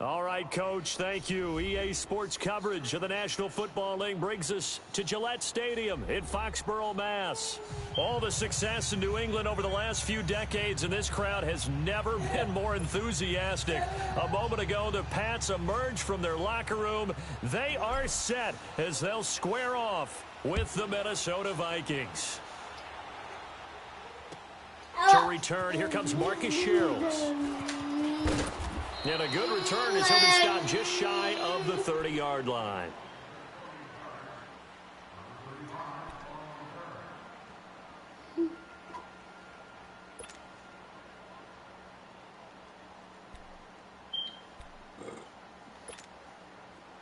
All right, Coach, thank you. EA Sports coverage of the National Football League brings us to Gillette Stadium in Foxborough, Mass. All the success in New England over the last few decades, and this crowd has never been more enthusiastic. A moment ago, the Pats emerged from their locker room. They are set as they'll square off with the Minnesota Vikings. To return, here comes Marcus Sherrills. And a good return as he'll be stopped just shy of the 30-yard line.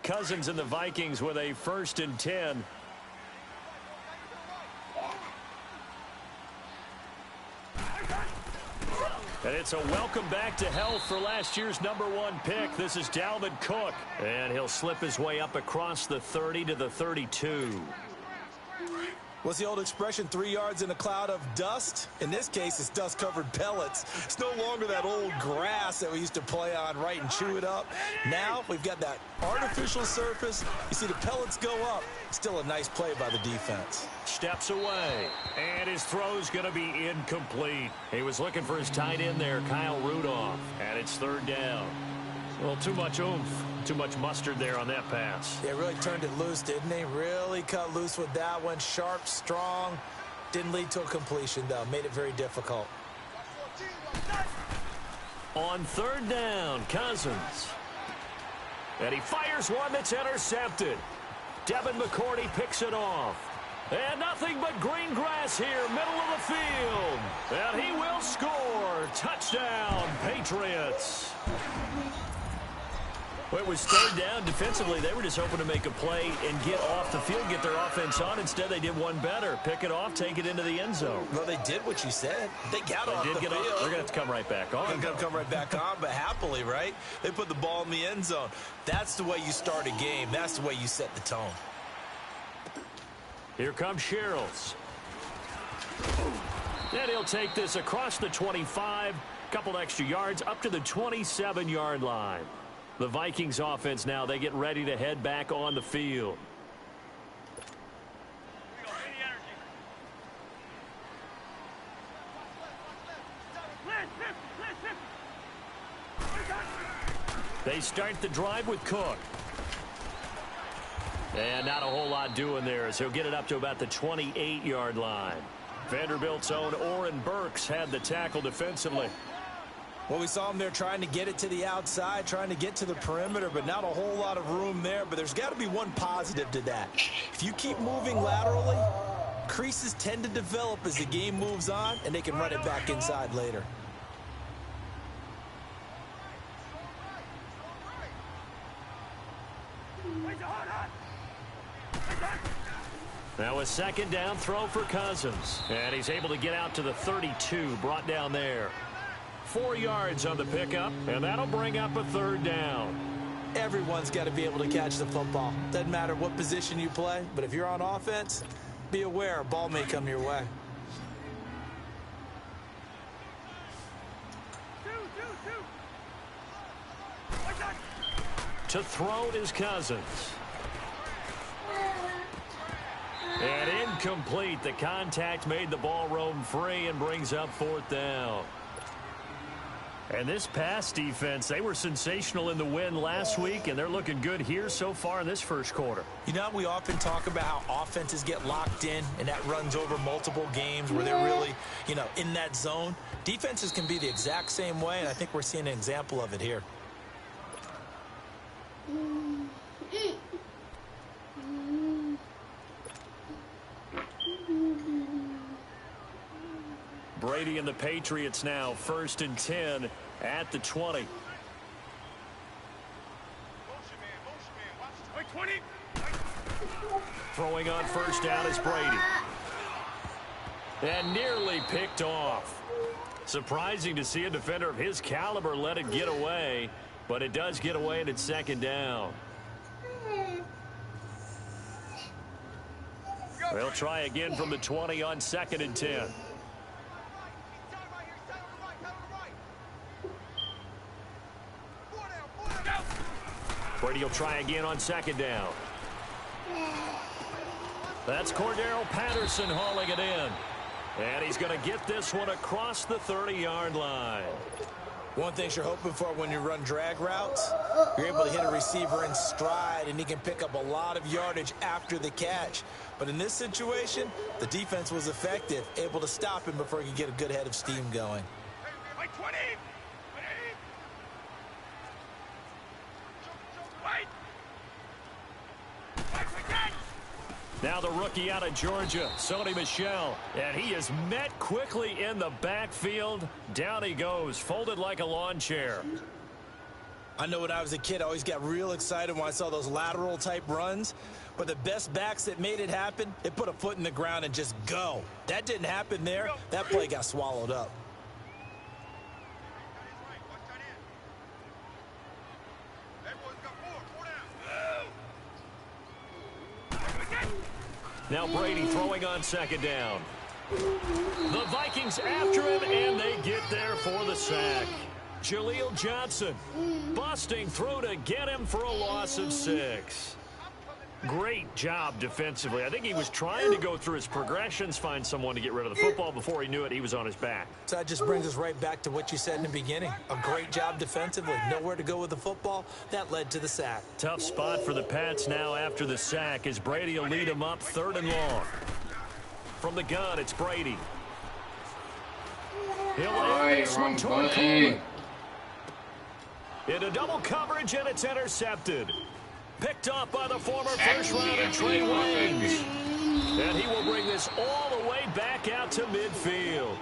Cousins and the Vikings with a 1st and 10. And it's a welcome back to health for last year's #1 pick. This is Dalvin Cook. And he'll slip his way up across the 30 to the 32. What's the old expression, 3 yards in a cloud of dust? In this case, it's dust-covered pellets. It's no longer that old grass that we used to play on, right, and chew it up. Now we've got that artificial surface. You see the pellets go up. Still a nice play by the defense. Steps away, and his throw's going to be incomplete. He was looking for his tight end there, Kyle Rudolph, and it's 3rd down. Well, too much oomph, too much mustard there on that pass. Yeah, really turned it loose, didn't he? Really cut loose with that one. Sharp, strong. Didn't lead to a completion, though. Made it very difficult. On 3rd down, Cousins. And he fires one that's intercepted. Devin McCourty picks it off. And nothing but green grass here, middle of the field. And he will score. Touchdown, Patriots. Well, it was 3rd down. Defensively, they were just hoping to make a play and get off the field, get their offense on. Instead, they did one better. Pick it off, take it into the end zone. Well, they did what you said. They got off the field. They're going to have to come right back on. They're going to come right back on, but happily, right? They put the ball in the end zone. That's the way you start a game. That's the way you set the tone. Here comes Sherrills. And he'll take this across the 25. Couple extra yards up to the 27-yard line. The Vikings offense now, they get ready to head back on the field. They start the drive with Cook. And not a whole lot doing there as he'll get it up to about the 28-yard line. Vanderbilt's own Oren Burks had the tackle defensively. Well, we saw him there trying to get it to the outside, trying to get to the perimeter, but not a whole lot of room there. But there's got to be one positive to that. If you keep moving laterally, creases tend to develop as the game moves on, and they can run it back inside later. Now a 2nd down throw for Cousins. And he's able to get out to the 32, brought down there. 4 yards on the pickup, and that'll bring up a 3rd down. Everyone's got to be able to catch the football. Doesn't matter what position you play, but if you're on offense, be aware a ball may come your way. To throw is Cousins. And incomplete. The contact made the ball roam free and brings up 4th down. And this pass defense, they were sensational in the win last week, and they're looking good here so far in this 1st quarter. You know, we often talk about how offenses get locked in, and that runs over multiple games where they're really, in that zone. Defenses can be the exact same way, and I think we're seeing an example of it here. Brady and the Patriots now 1st and 10 at the 20. throwing on first down is Brady. And nearly picked off. Surprising to see a defender of his caliber let it get away, but it does get away and it's second down. They'll try again from the 20 on 2nd and 10. Brady will try again on 2nd down. That's Cordero Patterson hauling it in. And he's going to get this one across the 30-yard line. One thing you're hoping for when you run drag routes, you're able to hit a receiver in stride, and he can pick up a lot of yardage after the catch. But in this situation, the defense was effective, able to stop him before he could get a good head of steam going. Now the rookie out of Georgia, Sony Michel, and he is met quickly in the backfield. Down he goes, folded like a lawn chair. I know when I was a kid, I always got real excited when I saw those lateral type runs. But the best backs that made it happen, they put a foot in the ground and just go. That didn't happen there. That play got swallowed up. Now Brady throwing on 2nd down. The Vikings after him, and they get there for the sack. Jaleel Johnson busting through to get him for a loss of 6. Great job defensively. I think he was trying to go through his progressions, find someone to get rid of the football. Before he knew it, he was on his back. So that just brings us right back to what you said in the beginning. A great job defensively. Nowhere to go with the football. That led to the sack. Tough spot for the Pats now after the sack as Brady will lead him up 3rd and long. From the gun, it's Brady. He'll air this one toward Coleman. Into double coverage, and it's intercepted. Picked up by the former first-rounder Trey Waynes. And he will bring this all the way back out to midfield.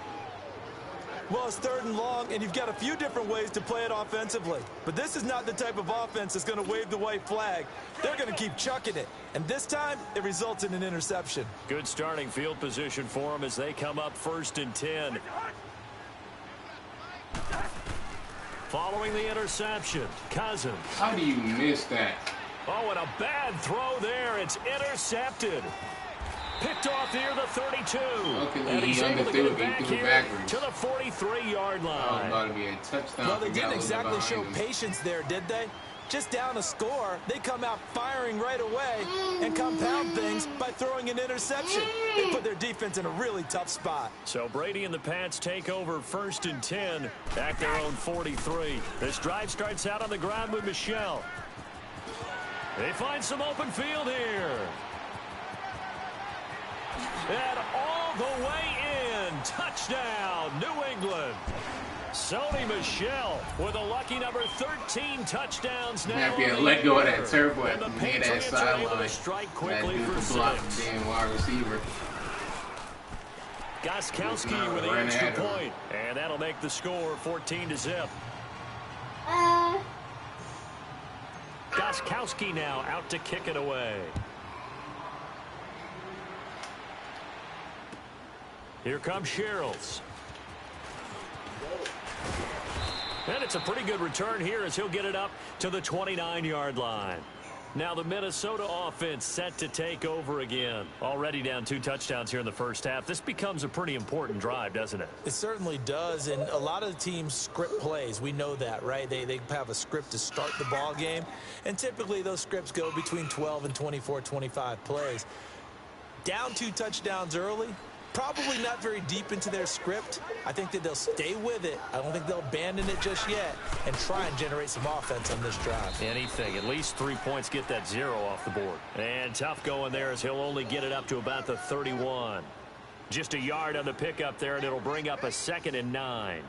Well, it's 3rd and long, and you've got a few different ways to play it offensively. But this is not the type of offense that's going to wave the white flag. They're going to keep chucking it. And this time, it results in an interception. Good starting field position for them as they come up 1st and 10. Following the interception, Cousins. How do you miss that? Oh, and a bad throw there. It's intercepted. Picked off near the 32. And he's able to get it back here to the 43-yard line. Oh, about to be a touchdown. Well, they didn't exactly show patience there, did they? Just down a score, they come out firing right away and compound things by throwing an interception. They put their defense in a really tough spot. So Brady and the Pats take over 1st and 10 at their own 43. This drive starts out on the ground with Michel. They find some open field here. And all the way in. Touchdown, New England. Sony Michel with a lucky number 13 touchdowns now. Happy to let go of that turbo at the mid that sideline. Strike quickly that for block 6. the damn wide receiver. Goskowski with the extra point. And that'll make the score 14-0. Goskowski now out to kick it away. Here comes Sherrills. And it's a pretty good return here as he'll get it up to the 29-yard line. Now the Minnesota offense set to take over again. Already down 2 touchdowns here in the first half. This becomes a pretty important drive, doesn't it? It certainly does, and a lot of the teams script plays. We know that, right? They have a script to start the ball game, and typically those scripts go between 12 and 24, 25 plays. Down 2 touchdowns early, probably not very deep into their script. I think that they'll stay with it. I don't think they'll abandon it just yet and try and generate some offense on this drive. Anything. At least 3 points get that 0 off the board. And tough going there as he'll only get it up to about the 31. Just a yard on the pickup there, and it'll bring up a 2nd and 9.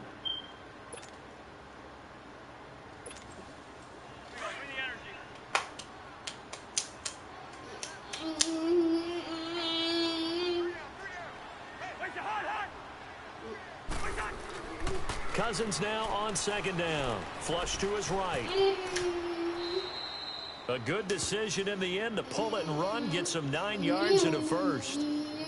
Cousins now on 2nd down. Flush to his right. A good decision in the end to pull it and run, get some 9 yards and a first.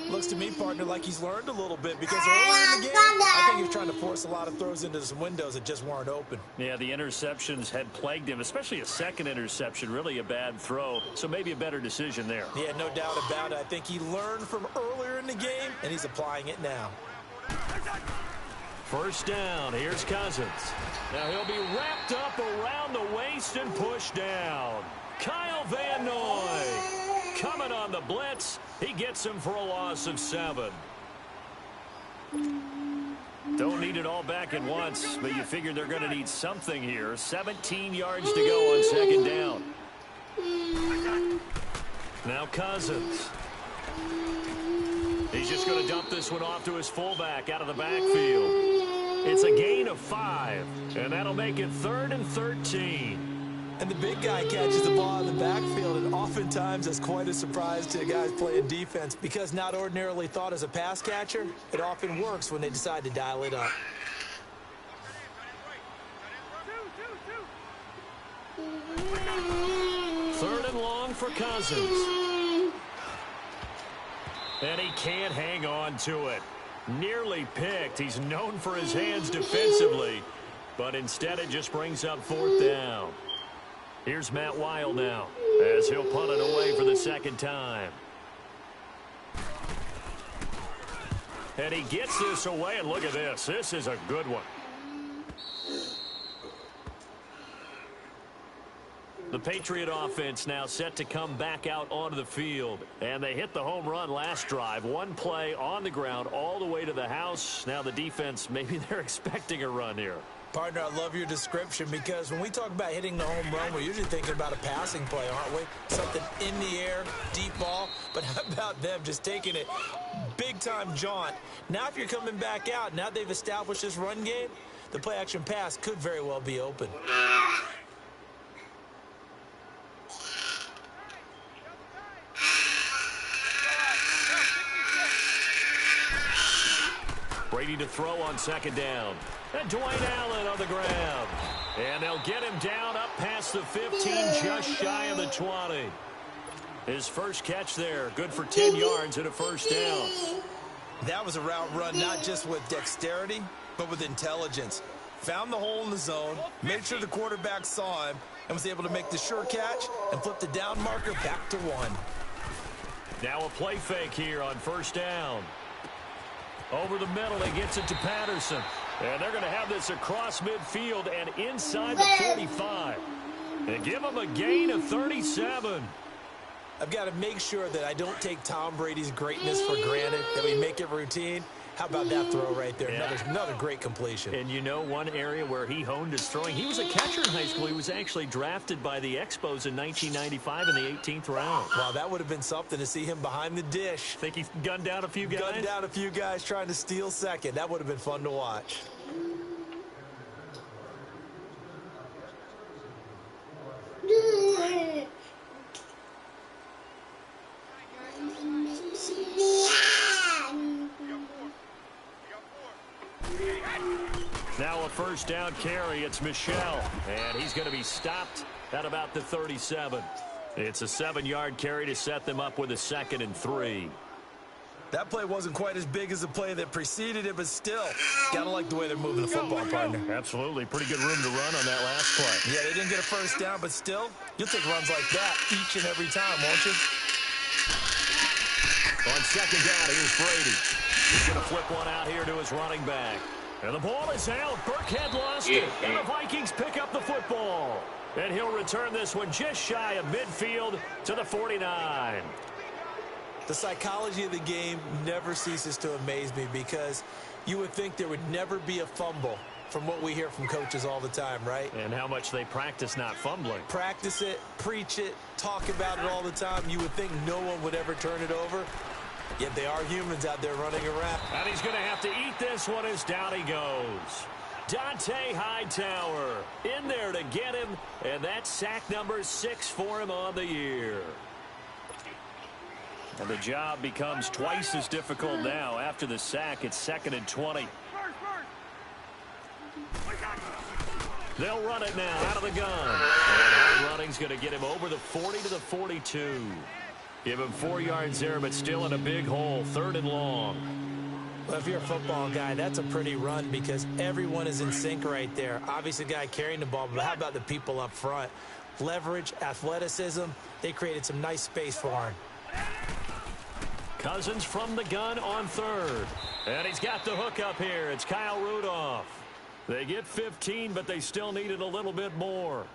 Looks to me, partner, like he's learned a little bit because earlier in the game, I think he was trying to force a lot of throws into some windows that just weren't open. Yeah, the interceptions had plagued him, especially a second interception, really a bad throw. So maybe a better decision there. Yeah, no doubt about it. I think he learned from earlier in the game, and he's applying it now. First down, here's Cousins. Now he'll be wrapped up around the waist and pushed down. Kyle Van Noy coming on the blitz. He gets him for a loss of 7. Don't need it all back at once, but you figure they're going to need something here. 17 yards to go on second down. Now Cousins. He's just going to dump this one off to his fullback out of the backfield. It's a gain of 5, and that'll make it 3rd and 13. And the big guy catches the ball in the backfield, and oftentimes that's quite a surprise to guys playing defense because not ordinarily thought as a pass catcher, it often works when they decide to dial it up. Third and long for Cousins. And he can't hang on to it. Nearly picked. He's known for his hands defensively, but instead it just brings up 4th down. Here's Matt Weil now as he'll punt it away for the second time. And he gets this away, and look at this. This is a good one. The Patriot offense now set to come back out onto the field. And they hit the home run last drive. One play on the ground all the way to the house. Now the defense, maybe they're expecting a run here. Partner, I love your description because when we talk about hitting the home run, we're usually thinking about a passing play, aren't we? Something in the air, deep ball. But how about them just taking it big-time jaunt? Now if you're coming back out, now they've established this run game, the play-action pass could very well be open. Brady to throw on second down. And Dwayne Allen on the grab. And they'll get him down up past the 15, just shy of the 20. His first catch there, good for 10 yards and a first down. That was a route run not just with dexterity, but with intelligence. Found the hole in the zone, made sure the quarterback saw him, and was able to make the sure catch and flip the down marker back to 1. Now a play fake here on first down. Over the middle, he gets it to Patterson. And they're going to have this across midfield and inside the 45. And give him a gain of 37. I've got to make sure that I don't take Tom Brady's greatness for granted, that we make it routine. How about that throw right there? Yeah. Another great completion. And you know one area where he honed his throwing? He was a catcher in high school. He was actually drafted by the Expos in 1995 in the 18th round. Wow, that would have been something to see him behind the dish. Think he gunned down a few guys? Gunned down a few guys trying to steal second. That would have been fun to watch. Now a first down carry. It's Michel. And he's going to be stopped at about the 37. It's a 7-yard carry to set them up with a 2nd and 3. That play wasn't quite as big as the play that preceded it, but still, gotta like the way they're moving the football, partner. Absolutely. Pretty good room to run on that last play. Yeah, they didn't get a first down, but still, you'll take runs like that each and every time, won't you? On second down, here's Brady. He's going to flip one out here to his running back. And the ball is out. Burkhead lost it. And the Vikings pick up the football. And he'll return this one just shy of midfield to the 49. The psychology of the game never ceases to amaze me because you would think there would never be a fumble from what we hear from coaches all the time, right? And how much they practice not fumbling. Practice it, preach it, talk about it all the time. You would think no one would ever turn it over. Yet they are humans out there running around. And he's going to have to eat this one as down he goes. Dante Hightower in there to get him. And that's sack number 6 for him on the year. And the job becomes twice as difficult now. After the sack, it's 2nd and 20. They'll run it now out of the gun. And Running's going to get him over the 40 to the 42. Give him 4 yards there, but still in a big hole. 3rd and long. Well, if you're a football guy, that's a pretty run because everyone is in sync right there. Obviously, the guy carrying the ball, but how about the people up front? Leverage, athleticism, they created some nice space for him. Cousins from the gun on 3rd. And he's got the hook up here. It's Kyle Rudolph. They get 15, but they still needed a little bit more.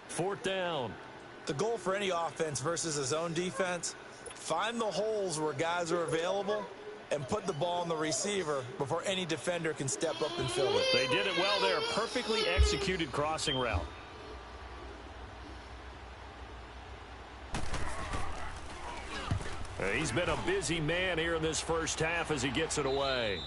4th down. The goal for any offense versus a zone defense, find the holes where guys are available and put the ball on the receiver before any defender can step up and fill it. They did it well there. Perfectly executed crossing route. He's been a busy man here in this first half as he gets it away.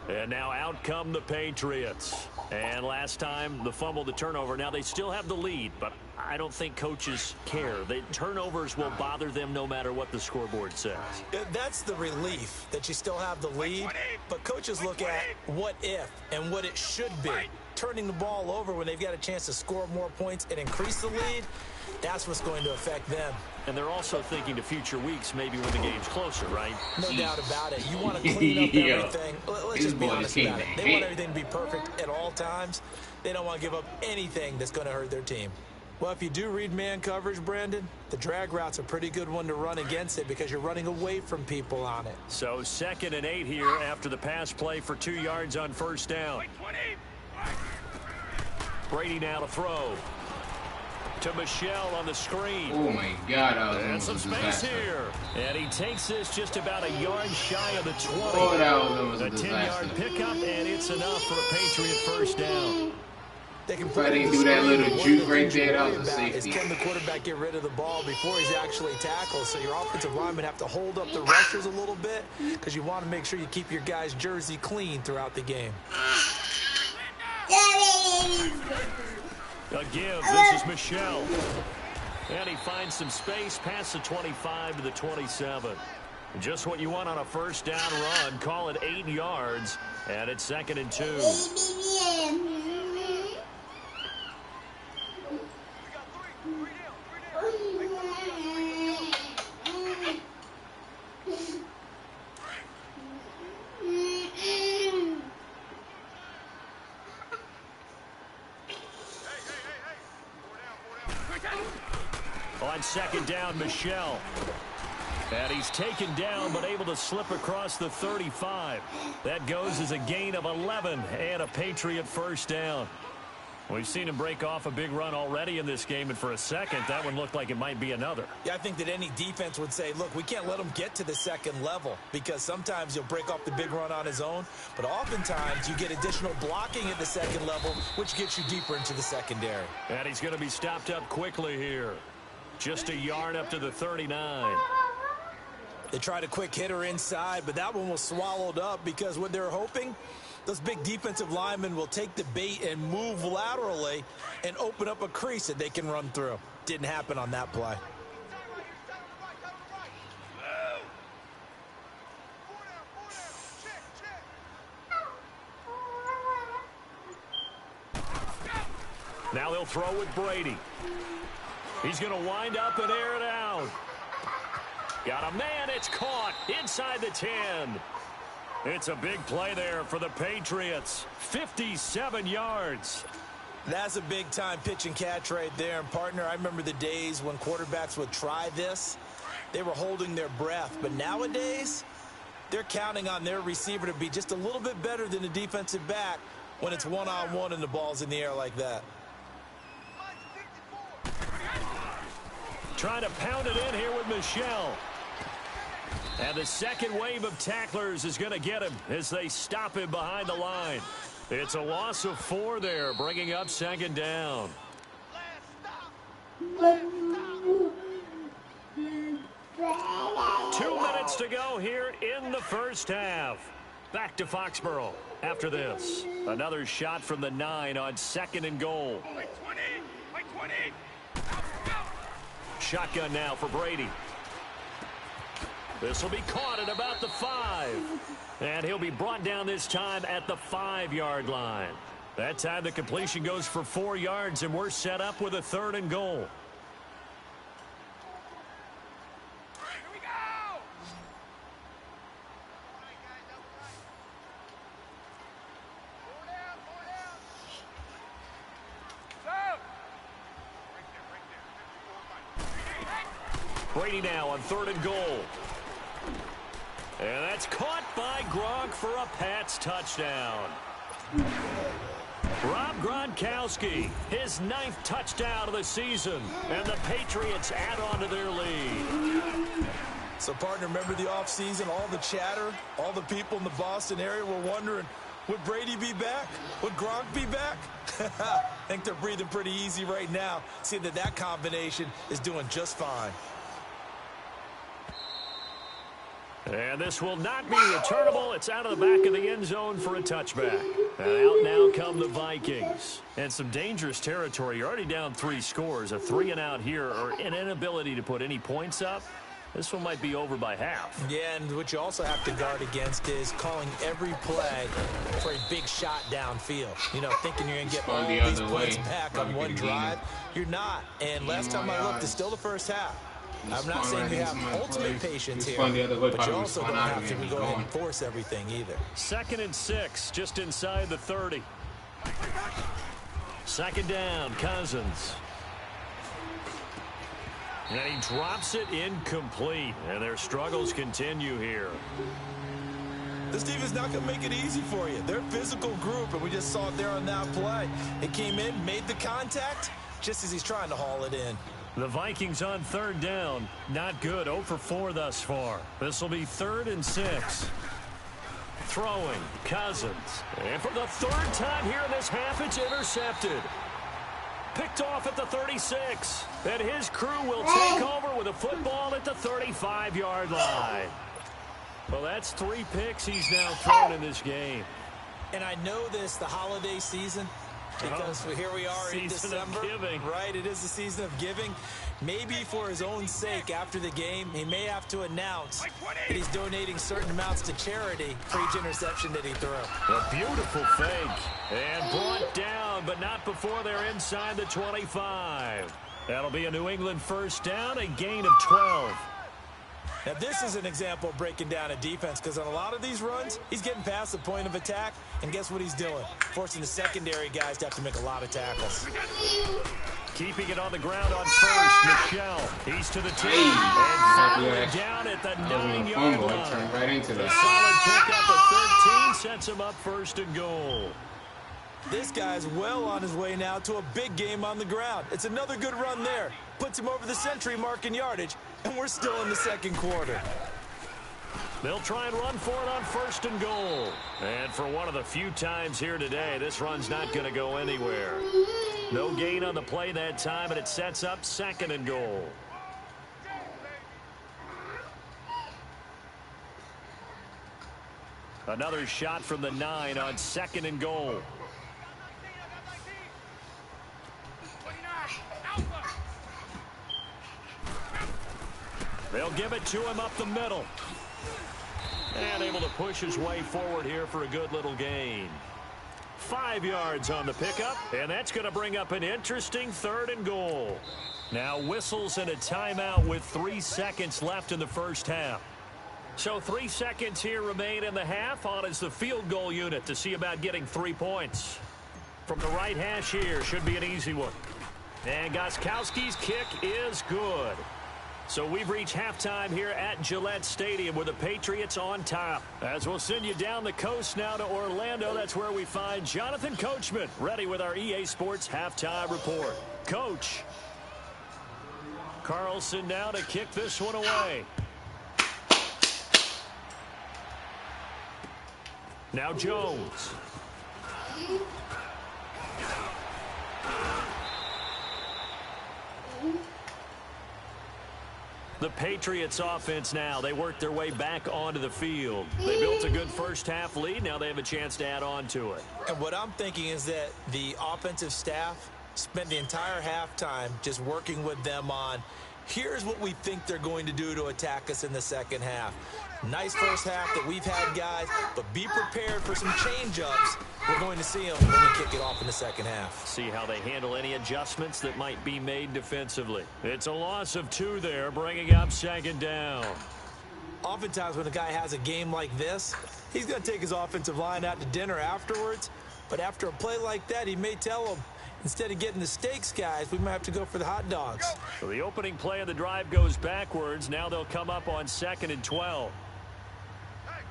And now out come the Patriots. And last time, the fumble, the turnover. Now they still have the lead, but I don't think coaches care. The turnovers will bother them no matter what the scoreboard says. That's the relief that you still have the lead, but coaches look at what if and what it should be. Turning the ball over when they've got a chance to score more points and increase the lead, that's what's going to affect them. And they're also thinking to future weeks, maybe when the game's closer, right? No doubt about it. You want to clean up everything. Let's just be honest about it. They want everything to be perfect at all times. They don't want to give up anything that's going to hurt their team. Well, if you do read man coverage, Brandon, the drag route's a pretty good one to run against it because you're running away from people on it. So 2nd and 8 here after the pass play for 2 yards on 1st down. Brady now to throw. To Michelle on the screen. Oh, my God. And some space here. And he takes this just about a yard shy of the 20. Oh, that was almost a 10-yard pickup, and it's enough for a Patriot first down. They can put do that little juke right there. That was a safety. Can the quarterback get rid of the ball before he's actually tackled? So your offensive linemen have to hold up the rushers a little bit because you want to make sure you keep your guys' jersey clean throughout the game. A give. This is Michelle. And he finds some space past the 25 to the 27. Just what you want on a first down run. Call it 8 yards. And it's 2nd and 2. On 2nd down, Michelle. And he's taken down, but able to slip across the 35. That goes as a gain of 11 and a Patriot first down. We've seen him break off a big run already in this game, and for a second, that one looked like it might be another. Yeah, I think that any defense would say, look, we can't let him get to the 2nd level because sometimes he'll break off the big run on his own, but oftentimes you get additional blocking at the 2nd level, which gets you deeper into the secondary. And he's going to be stopped up quickly here. Just a yard up to the 39. They tried a quick hitter inside, but that one was swallowed up because what they're hoping, those big defensive linemen will take the bait and move laterally and open up a crease that they can run through. Didn't happen on that play. Now they'll throw with Brady. He's going to wind up and air it out. Got a man. It's caught inside the 10. It's a big play there for the Patriots. 57 yards. That's a big-time pitch and catch right there. And, partner, I remember the days when quarterbacks would try this. They were holding their breath. But nowadays, they're counting on their receiver to be just a little bit better than the defensive back when it's one-on-one and the ball's in the air like that. Trying to pound it in here with Michelle. And the second wave of tacklers is going to get him as they stop him behind the line. It's a loss of 4 there, bringing up 2nd down. 2 minutes to go here in the first half. Back to Foxborough after this. Another shot from the 9 on 2nd and goal. Shotgun now for Brady. This will be caught at about the 5. And he'll be brought down this time at the 5-yard line. That time the completion goes for 4 yards, and we're set up with a 3rd and goal. Brady now on 3rd and goal. And that's caught by Gronk for a Pats touchdown. Rob Gronkowski, his 9th touchdown of the season, and the Patriots add on to their lead. So, partner, remember the offseason, all the chatter, all the people in the Boston area were wondering, would Brady be back? Would Gronk be back? I think they're breathing pretty easy right now, seeing that combination is doing just fine. And this will not be returnable. It's out of the back of the end zone for a touchback. And out now come the Vikings. And some dangerous territory. You're already down 3 scores. A 3-and-out here, or an inability to put any points up. This one might be over by half. Yeah, and what you also have to guard against is calling every play for a big shot downfield. You know, thinking you're going to get all these points back on one drive. You're not. And last time I looked, it's still the first half. I'm not saying you have ultimate patience here, but you also don't have to go ahead and force everything either. 2nd and 6, just inside the 30. 2nd down, Cousins. And he drops it incomplete, and their struggles continue here. This team is not going to make it easy for you. They're a physical group, and we just saw it there on that play. It came in, made the contact, just as he's trying to haul it in. The Vikings on 3rd down. Not good. 0 for 4 thus far. This will be 3rd and 6. Throwing. Cousins. And for the 3rd time here in this half, it's intercepted. Picked off at the 36. And his crew will take over with a football at the 35-yard line. Well, that's 3 picks he's now thrown in this game. And I know this, the holiday season, because here we are in December, right? It is the season of giving. Maybe for his own sake, after the game, he may have to announce that he's donating certain amounts to charity for each interception that he threw. A beautiful fake. And brought down, but not before they're inside the 25. That'll be a New England 1st down, a gain of 12. Now, this is an example of breaking down a defense, because on a lot of these runs, he's getting past the point of attack, and guess what he's doing? Forcing the secondary guys to have to make a lot of tackles. Keeping it on the ground on 1st, Michelle. He's to the 2. And finally down at the 9-yard line. Turned right into that. A solid pickup of 13 sets him up 1st and goal. This guy's well on his way now to a big game on the ground. It's another good run there. Puts him over the century mark in yardage, and we're still in the 2nd quarter. They'll try and run for it on 1st and goal. And for one of the few times here today, this run's not going to go anywhere. No gain on the play that time, and it sets up 2nd and goal. Another shot from the 9 on 2nd and goal. They'll give it to him up the middle. And able to push his way forward here for a good little gain. 5 yards on the pickup, and that's going to bring up an interesting 3rd and goal. Now whistles and a timeout with 3 seconds left in the 1st half. So 3 seconds here remain in the half. On is the field goal unit to see about getting 3 points. From the right hash here, should be an easy one. And Gostkowski's kick is good. So we've reached halftime here at Gillette Stadium with the Patriots on top. As we'll send you down the coast now to Orlando, that's where we find Jonathan Coachman ready with our EA Sports halftime report. Coach. Carlson now to kick this one away. Now Jones. The Patriots offense now, they work their way back onto the field. They built a good 1st half lead. Now they have a chance to add on to it. And what I'm thinking is that the offensive staff spent the entire halftime just working with them on, here's what we think they're going to do to attack us in the 2nd half. Nice 1st half that we've had, guys, but be prepared for some change-ups We're going to see him when we kick it off in the second half. See how they handle any adjustments that might be made defensively. It's a loss of 2 there, bringing up second down. Oftentimes when a guy has a game like this, he's going to take his offensive line out to dinner afterwards. But after a play like that, he may tell them, instead of getting the steaks, guys, we might have to go for the hot dogs. So the opening play of the drive goes backwards. Now they'll come up on 2nd and 12. Hey,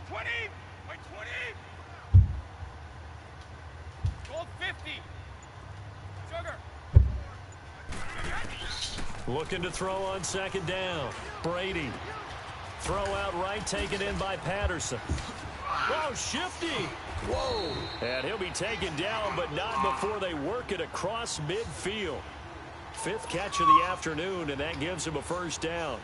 20, 20. Gold 50. Sugar. Looking to throw on 2nd down. Brady. Throw out right, taken in by Patterson. Oh, shifty. Whoa. And he'll be taken down, but not before they work it across midfield. 5th catch of the afternoon, and that gives him a first down.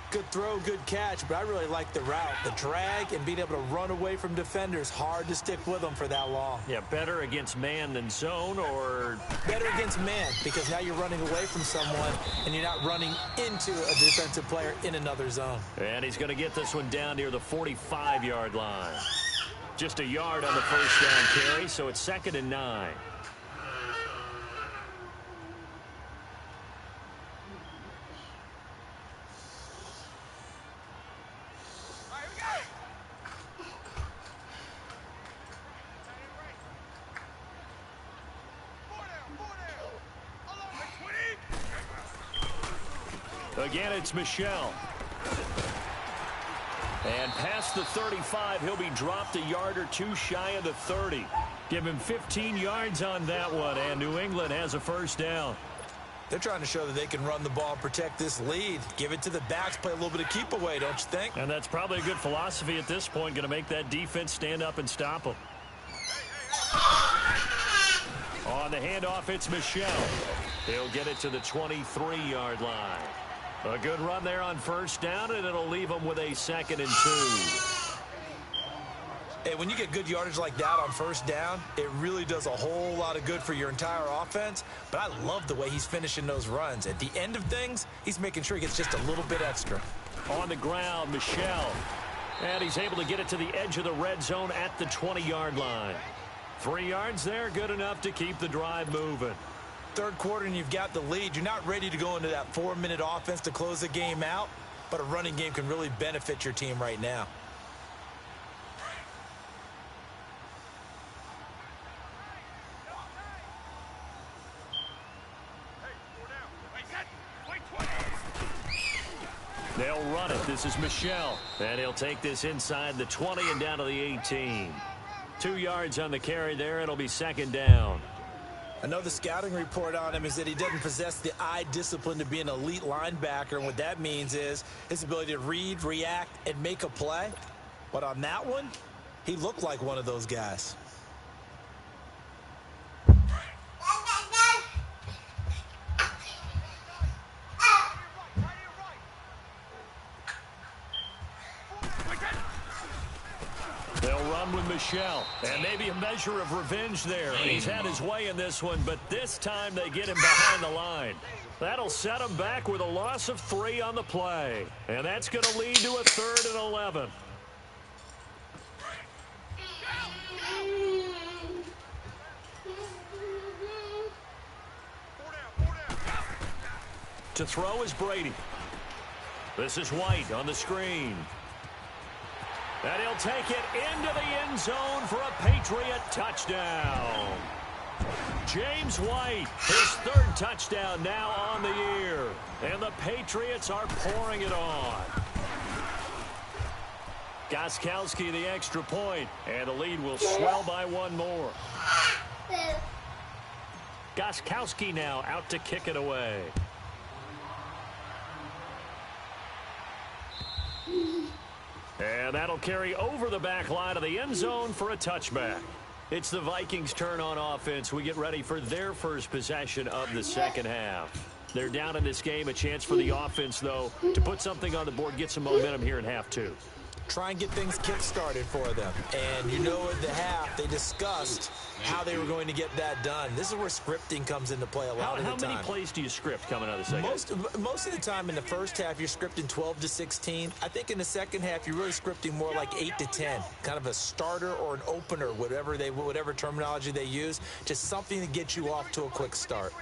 Good throw, good catch, but I really like the route. The drag and being able to run away from defenders. Hard to stick with them for that long. Yeah, better against man than zone, or better against man, because now you're running away from someone and you're not running into a defensive player in another zone. And he's going to get this one down near the 45-yard line. Just a yard on the first down carry, so it's 2nd and 9. Again, it's Michelle. And past the 35, he'll be dropped a yard or 2 shy of the 30. Give him 15 yards on that one, and New England has a first down. They're trying to show that they can run the ball and protect this lead. Give it to the backs, play a little bit of keep away, don't you think? And that's probably a good philosophy at this point, going to make that defense stand up and stop them. On the handoff, it's Michelle. He'll get it to the 23-yard line. A good run there on first down, and it'll leave them with a 2nd and 2. Hey, when you get good yardage like that on first down, it really does a whole lot of good for your entire offense. But I love the way he's finishing those runs. At the end of things, he's making sure he gets just a little bit extra. On the ground, Michelle. And he's able to get it to the edge of the red zone at the 20-yard line. 3 yards there, good enough to keep the drive moving. Third quarter and you've got the lead. You're not ready to go into that 4-minute offense to close the game out, but a running game can really benefit your team right now. They'll run it. This is Michelle. And he'll take this inside the 20 and down to the 18. 2 yards on the carry there. It'll be 2nd down. I know the scouting report on him is that he doesn't possess the eye discipline to be an elite linebacker, and what that means is his ability to read, react, and make a play. But on that one, he looked like one of those guys. They'll run with Michelle, and maybe a measure of revenge there. He's had his way in this one, but this time they get him behind the line. That'll set him back with a loss of 3 on the play, and that's going to lead to a 3rd and 11. To throw is Brady. This is White on the screen. And he'll take it into the end zone for a Patriot touchdown. James White, his 3rd touchdown now on the year. And the Patriots are pouring it on. Gostkowski the extra point, and the lead will swell by 1 more. Gostkowski now out to kick it away. And that'll carry over the back line of the end zone for a touchback. It's the Vikings' turn on offense. We get ready for their first possession of the second half. They're down in this game. A chance for the offense, though, to put something on the board, get some momentum here in half 2. try and get things kick-started for them. And you know at the half, they discussed how they were going to get that done. This is where scripting comes into play a lot of the time. How many plays do you script coming out of the second? Most of the time in the first half, you're scripting 12 to 16. I think in the second half, you're really scripting more like 8 to 10, kind of a starter or an opener, whatever terminology they use, just something to get you off to a quick start.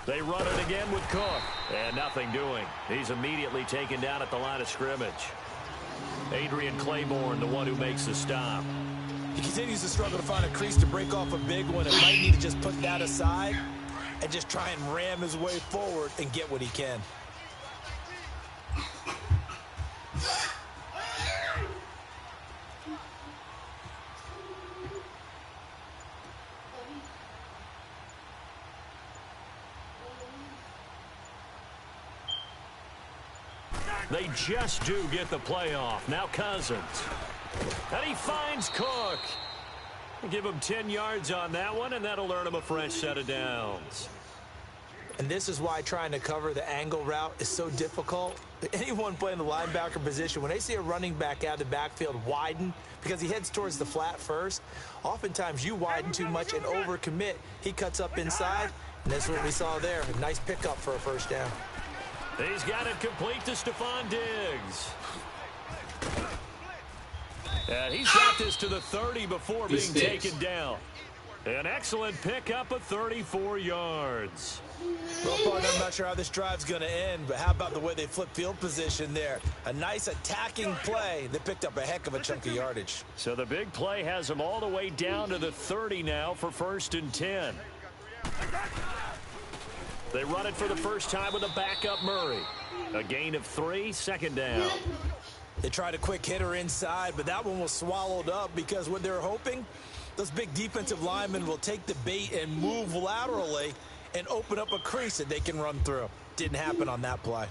They run it again with Cook, and nothing doing. He's immediately taken down at the line of scrimmage. Adrian Claiborne, the one who makes the stop. He continues to struggle to find a crease to break off a big one, and might need to just put that aside and just try and ram his way forward and get what he can. They just do get the playoff. Now Cousins. And he finds Cook. Give him 10 yards on that one, and that'll earn him a fresh set of downs. And this is why trying to cover the angle route is so difficult. Anyone playing the linebacker position, when they see a running back out of the backfield widen, because he heads towards the flat first, oftentimes you widen too much and overcommit. He cuts up inside, and that's what we saw there. A nice pickup for a first down. He's got it complete to Stephon Diggs. And he's got this to the 30 before being taken down. An excellent pickup of 34 yards. Well, partner, I'm not sure how this drive's going to end, but how about the way they flip field position there? A nice attacking play. They picked up a heck of a chunk of yardage. So the big play has them all the way down to the 30 now for 1st and 10. They run it for the first time with a backup Murray. A gain of 3, 2nd down. They tried a quick hitter inside, but that one was swallowed up because what they're hoping, those big defensive linemen will take the bait and move laterally and open up a crease that they can run through. Didn't happen on that play.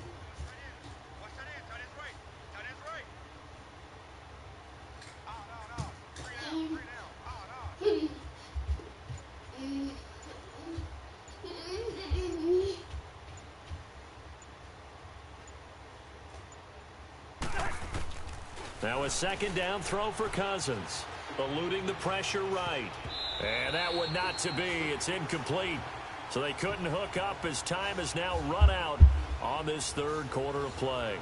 Now a 2nd down throw for Cousins. Eluding the pressure right. And that one not to be. It's incomplete. So they couldn't hook up as time has now run out on this 3rd quarter of play.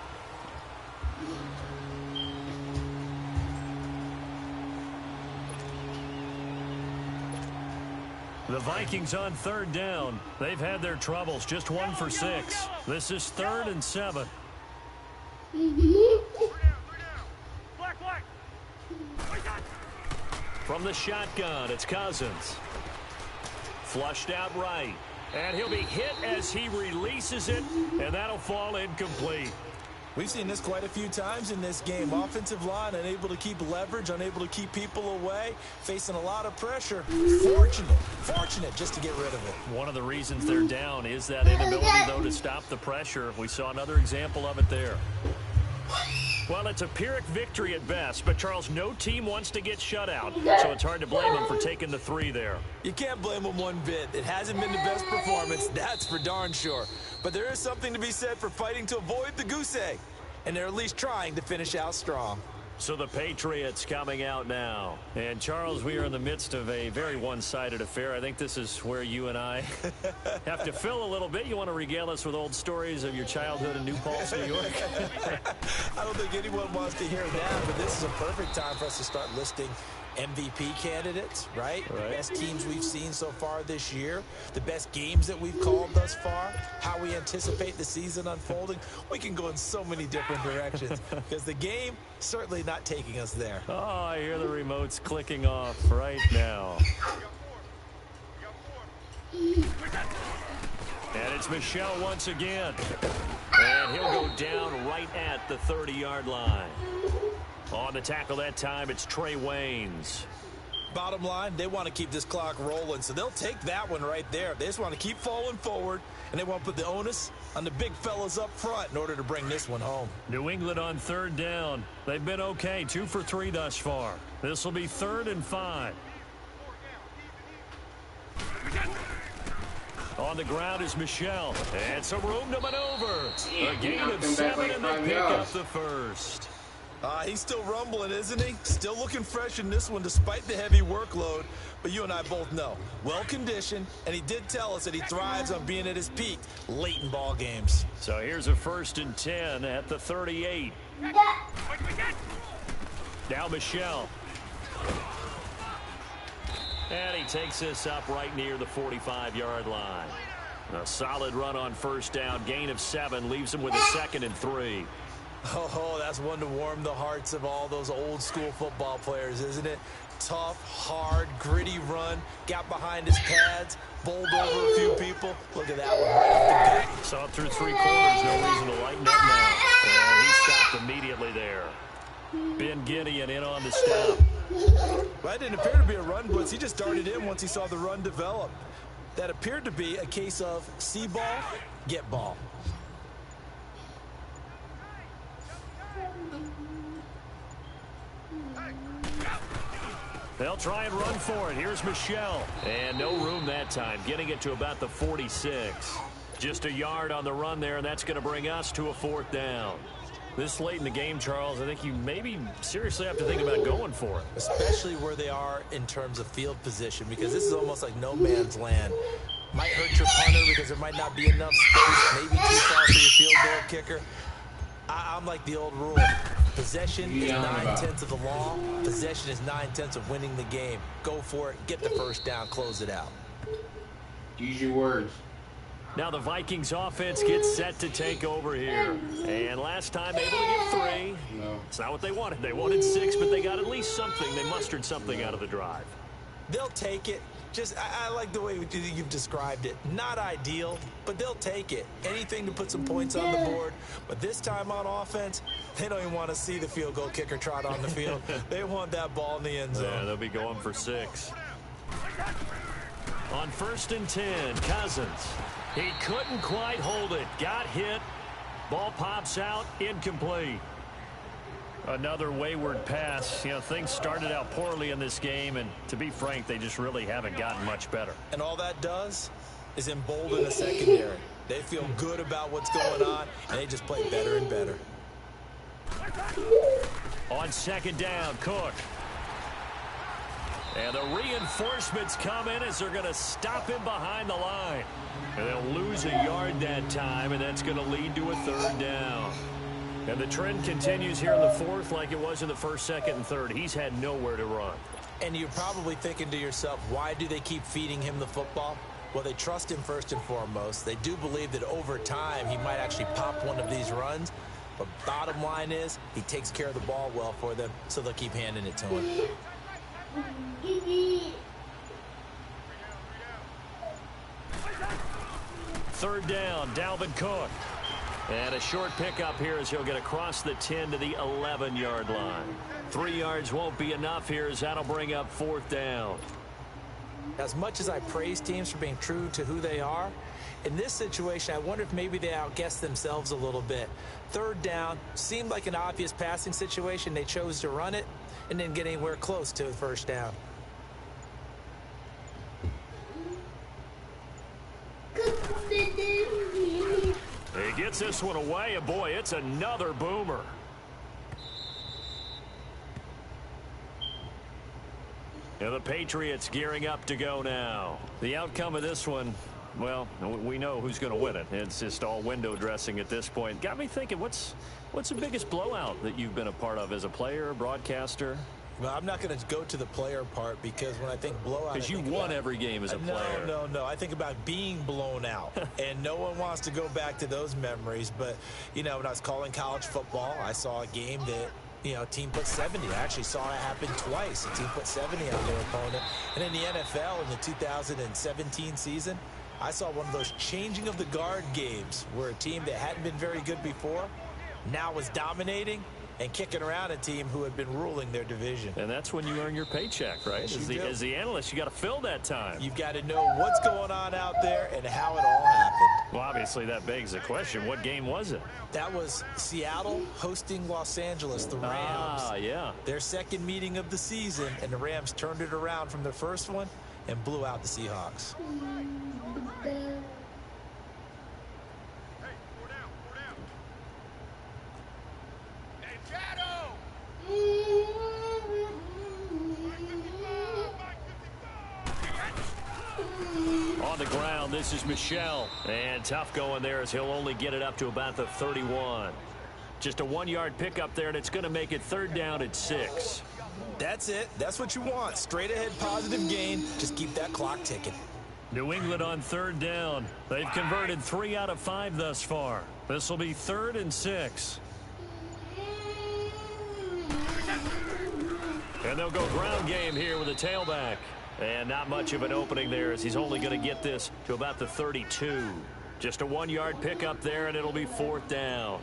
The Vikings on 3rd down. They've had their troubles. Just 1 for 6. This is 3rd and 7. From the shotgun, it's Cousins. Flushed out right. And he'll be hit as he releases it, and that'll fall incomplete. We've seen this quite a few times in this game. Offensive line unable to keep leverage, unable to keep people away, facing a lot of pressure. Fortunate just to get rid of it. One of the reasons they're down is that inability, though, to stop the pressure. We saw another example of it there. Well, it's a Pyrrhic victory at best, but, Charles, no team wants to get shut out, so it's hard to blame them for taking the 3 there. You can't blame them one bit. It hasn't been the best performance, that's for darn sure. But there is something to be said for fighting to avoid the goose egg, and they're at least trying to finish out strong. So the Patriots coming out now. And, Charles, we are in the midst of a very one-sided affair. I think this is where you and I have to fill a little bit. You want to regale us with old stories of your childhood in New Paltz, New York? I don't think anyone wants to hear that, but this is a perfect time for us to start listing MVP candidates, right? The best teams we've seen so far this year, the best games that we've called thus far, how we anticipate the season unfolding. We can go in so many different directions because the game certainly not taking us there. Oh, I hear the remotes clicking off right now. And it's Michel once again. And he'll go down right at the 30-yard line. On the tackle that time, it's Trey Waynes. Bottom line, they want to keep this clock rolling, so they'll take that one right there. They just want to keep falling forward, and they want to put the onus on the big fellas up front in order to bring this one home. New England on third down. They've been okay, 2 for 3 thus far. This will be 3rd and 5. On the ground is Michelle, and some room to maneuver. A gain of 7, and they pick up the first. He's still rumbling, isn't he? Still looking fresh in this one despite the heavy workload. But you and I both know, well-conditioned, and he did tell us that he thrives on being at his peak late in ball games. So here's a 1st and 10 at the 38. Now Michelle. And he takes this up right near the 45-yard line. A solid run on 1st down. Gain of 7 leaves him with a 2nd and 3. Oh, that's one to warm the hearts of all those old-school football players, isn't it? Tough, hard, gritty run. Got behind his pads, bowled over a few people. Look at that one right off the bat. Saw through 3 quarters. No reason to lighten up now. And he stopped immediately there. Ben Gideon in on the stop. Well, that didn't appear to be a run blitz. He just darted in once he saw the run develop. That appeared to be a case of see ball, get ball. They'll try and run for it. Here's Michelle. And no room that time, getting it to about the 46. Just a yard on the run there, and that's going to bring us to a 4th down. This late in the game, Charles, I think you maybe seriously have to think about going for it. Especially where they are in terms of field position, because this is almost like no man's land. Might hurt your punter because there might not be enough space, maybe too far for your field goal kicker. I'm like the old rule. Possession is 9/10 of the law. Possession is 9/10 of winning the game. Go for it. Get the 1st down. Close it out. Use your words. Now the Vikings offense gets set to take over here. And last time able to get 3. No. It's not what they wanted. They wanted 6, but they got at least something. They mustered something out of the drive. They'll take it. Just, I like the way you've described it. Not ideal, but they'll take it. Anything to put some points on the board. But this time on offense, they don't even want to see the field goal kicker trot on the field. They want that ball in the end zone. Yeah, they'll be going for 6. On 1st and 10, Cousins. He couldn't quite hold it. Got hit. Ball pops out. Incomplete. Another wayward pass. You know, things started out poorly in this game, and to be frank, they just really haven't gotten much better. And all that does is embolden the secondary. They feel good about what's going on, and they just play better and better. On 2nd down, Cook. And the reinforcements come in as they're going to stop him behind the line. And they'll lose a yard that time, and that's going to lead to a 3rd down. And the trend continues here in the 4th like it was in the 1st, 2nd, and 3rd. He's had nowhere to run. And you're probably thinking to yourself, why do they keep feeding him the football? Well, they trust him first and foremost. They do believe that over time he might actually pop one of these runs. But bottom line is he takes care of the ball well for them, so they'll keep handing it to him. 3rd down, Dalvin Cook. And a short pickup here as he'll get across the 10 to the 11-yard line. 3 yards won't be enough here as that'll bring up 4th down. As much as I praise teams for being true to who they are, in this situation, I wonder if maybe they outguessed themselves a little bit. 3rd down seemed like an obvious passing situation. They chose to run it and didn't get anywhere close to the 1st down. He gets this one away, and boy, it's another boomer. And the Patriots gearing up to go now. The outcome of this one, well, we know who's going to win it. It's just all window dressing at this point. Got me thinking, what's the biggest blowout that you've been a part of as a player, broadcaster? Well, I'm not going to go to the player part because when I think blowout, because you won every game as a player. No. I think about being blown out, and no one wants to go back to those memories. But, you know, when I was calling college football, I saw a game that, you know, a team put 70. I actually saw it happen twice. A team put 70 on their opponent. And in the NFL, in the 2017 season, I saw one of those changing of the guard games where a team that hadn't been very good before now was dominating, and kicking around a team who had been ruling their division. And that's when you earn your paycheck, right? Yes, As the analyst, you got to fill that time. You've got to know what's going on out there and how it all happened. Well, obviously, that begs the question, what game was it? That was Seattle hosting Los Angeles, the Rams. Ah, yeah. Their second meeting of the season, and the Rams turned it around from their first one and blew out the Seahawks. On the ground, this is Michel. And tough going there as he'll only get it up to about the 31. Just a 1-yard pickup there, and it's going to make it 3rd down at 6. That's it. That's what you want. Straight ahead positive gain. Just keep that clock ticking. New England on 3rd down. They've converted 3 out of 5 thus far. This will be 3rd and 6. And they'll go ground game here with a tailback. And not much of an opening there as he's only going to get this to about the 32. Just a 1-yard pickup there, and it'll be 4th down.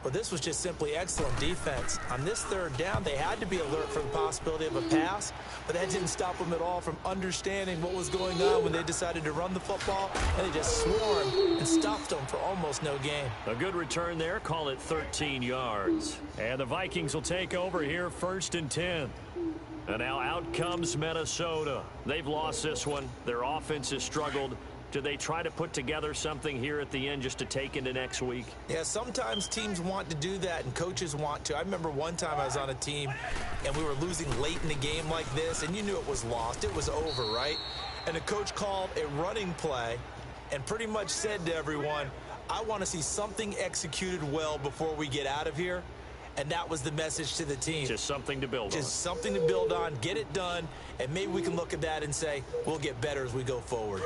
Well, this was just simply excellent defense. On this 3rd down, they had to be alert for the possibility of a pass, but that didn't stop them at all from understanding what was going on when they decided to run the football, and they just swarmed and stuffed them for almost no gain. A good return there. Call it 13 yards. And the Vikings will take over here 1st and 10. And now out comes Minnesota. They've lost this one. Their offense has struggled. Do they try to put together something here at the end just to take into next week? Yeah, sometimes teams want to do that and coaches want to. I remember one time I was on a team and we were losing late in the game like this, and you knew it was lost. It was over, right? And the coach called a running play and pretty much said to everyone, I want to see something executed well before we get out of here. And that was the message to the team. Just something to build on. Just something to build on, get it done, and maybe we can look at that and say, we'll get better as we go forward.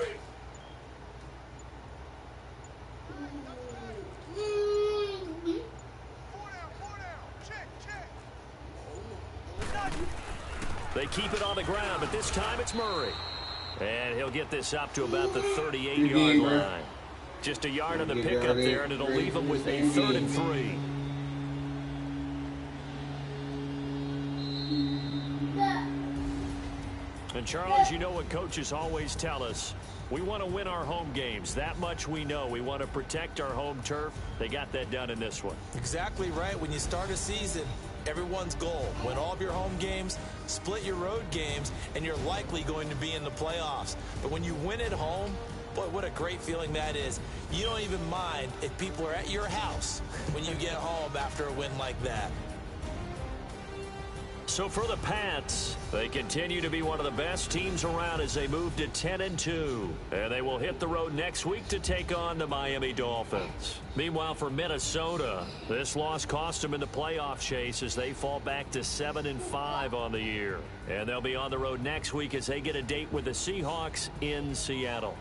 They keep it on the ground, but this time it's Murray. And he'll get this up to about the 38-yard line. Just a yard on the pickup there, and it'll leave him with a 3rd and 3. And Charles, you know what coaches always tell us. We want to win our home games. That much we know. We want to protect our home turf. They got that done in this one. Exactly right. When you start a season, everyone's goal, win all of your home games, split your road games, and you're likely going to be in the playoffs. But when you win at home, boy, what a great feeling that is. You don't even mind if people are at your house when you get home after a win like that. So for the Pats, they continue to be one of the best teams around as they move to 10-2. And they will hit the road next week to take on the Miami Dolphins. Meanwhile, for Minnesota, this loss cost them in the playoff chase as they fall back to 7-5 on the year. And they'll be on the road next week as they get a date with the Seahawks in Seattle.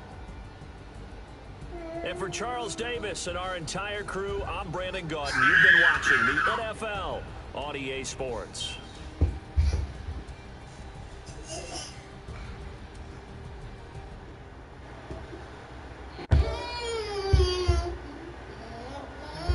And for Charles Davis and our entire crew, I'm Brandon Gaudin. You've been watching the NFL on EA Sports.